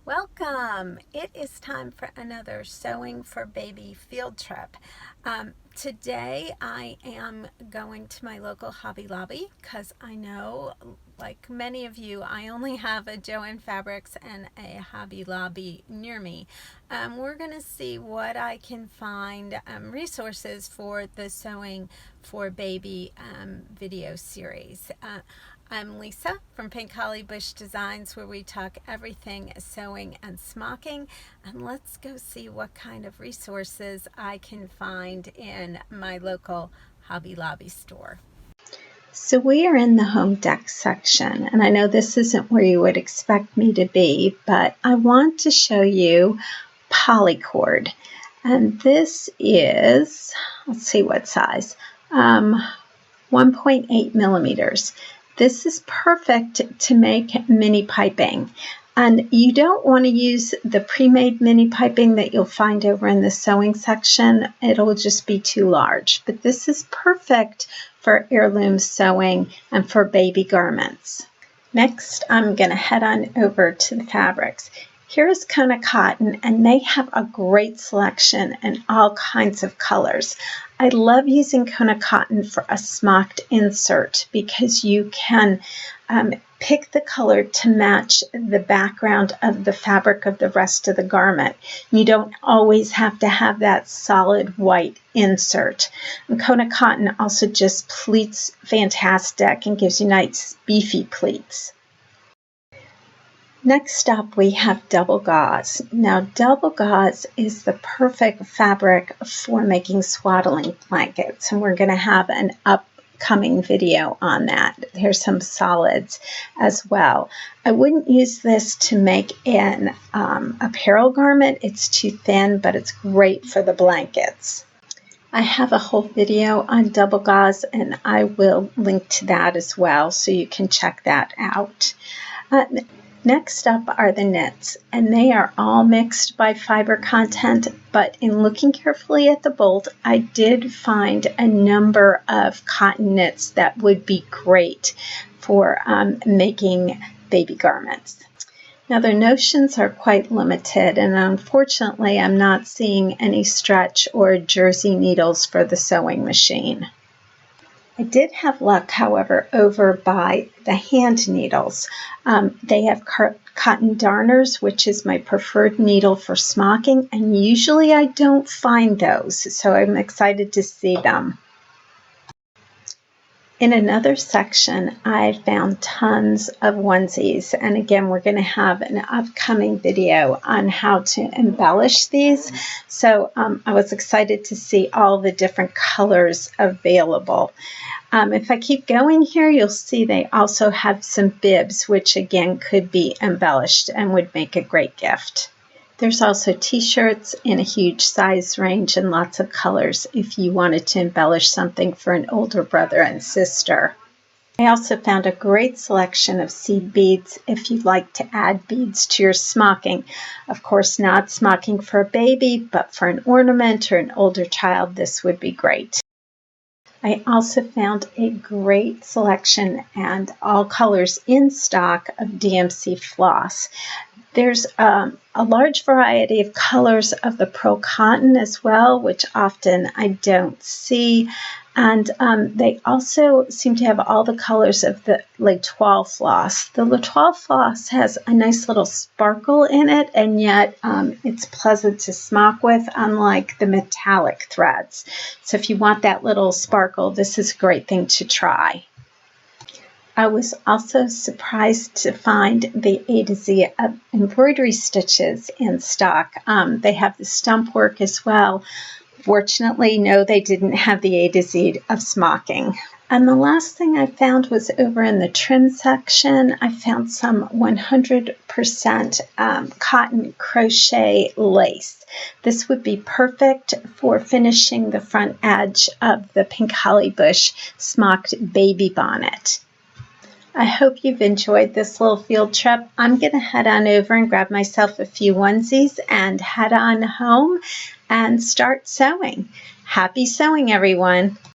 Welcome! It is time for another Sewing for Baby field trip. Today I am going to my local Hobby Lobby because I know, like many of you, I only have a Joann Fabrics and a Hobby Lobby near me. We're going to see what I can find resources for the Sewing for Baby video series. I'm Lisa from Pink Hollybush Designs, where we talk everything sewing and smocking, and let's go see what kind of resources I can find in my local Hobby Lobby store. So we are in the home deck section, and I know this isn't where you would expect me to be, but I want to show you Polycord, and this is, let's see what size, 1.8 millimeters. This is perfect to make mini piping, and you don't want to use the pre-made mini piping that you'll find over in the sewing section. It'll just be too large, but this is perfect for heirloom sewing and for baby garments. Next, I'm going to head on over to the fabrics. Here's Kona Cotton, and they have a great selection in all kinds of colors. I love using Kona Cotton for a smocked insert because you can pick the color to match the background of the fabric of the rest of the garment. You don't always have to have that solid white insert. And Kona Cotton also just pleats fantastic and gives you nice beefy pleats. Next up, we have double gauze. Now, double gauze is the perfect fabric for making swaddling blankets, and we're going to have an upcoming video on that. There's some solids as well. I wouldn't use this to make an apparel garment. It's too thin, but it's great for the blankets. I have a whole video on double gauze, and I will link to that as well, so you can check that out. Next up are the knits, and they are all mixed by fiber content, but in looking carefully at the bolt, I did find a number of cotton knits that would be great for making baby garments. Now, their notions are quite limited, and unfortunately, I'm not seeing any stretch or jersey needles for the sewing machine. I did have luck, however, over by the hand needles. They have cotton darners, which is my preferred needle for smocking, and usually I don't find those, so I'm excited to see them. In another section, I found tons of onesies, and again, we're going to have an upcoming video on how to embellish these, so I was excited to see all the different colors available. If I keep going here, you'll see they also have some bibs, which again could be embellished and would make a great gift. There's also t-shirts in a huge size range and lots of colors if you wanted to embellish something for an older brother and sister. I also found a great selection of seed beads if you'd like to add beads to your smocking. Of course, not smocking for a baby, but for an ornament or an older child, this would be great. I also found a great selection and all colors in stock of DMC floss. There's a large variety of colors of the pearl cotton as well, which often I don't see. And they also seem to have all the colors of the L'Etoile floss. The L'Etoile floss has a nice little sparkle in it, and yet it's pleasant to smock with, unlike the metallic threads. So if you want that little sparkle, this is a great thing to try. I was also surprised to find the A to Z of embroidery stitches in stock. They have the stump work as well. Fortunately, no, they didn't have the A to Z of smocking. And the last thing I found was over in the trim section. I found some 100% cotton crochet lace. This would be perfect for finishing the front edge of the Pink Hollybush smocked baby bonnet. I hope you've enjoyed this little field trip. I'm going to head on over and grab myself a few onesies and head on home and start sewing. Happy sewing, everyone.